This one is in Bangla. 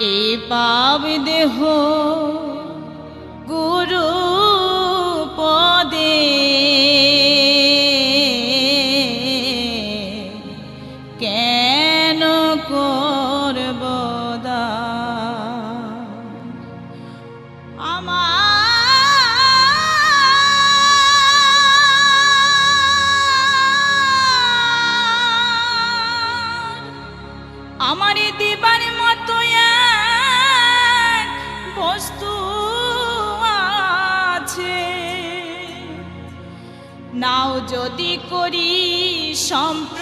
এই পাপ দেহ গুরু পদে কেন করব দান? আমার দিবার মতো এক বস্তু আছে, নাও যদি করি সম্প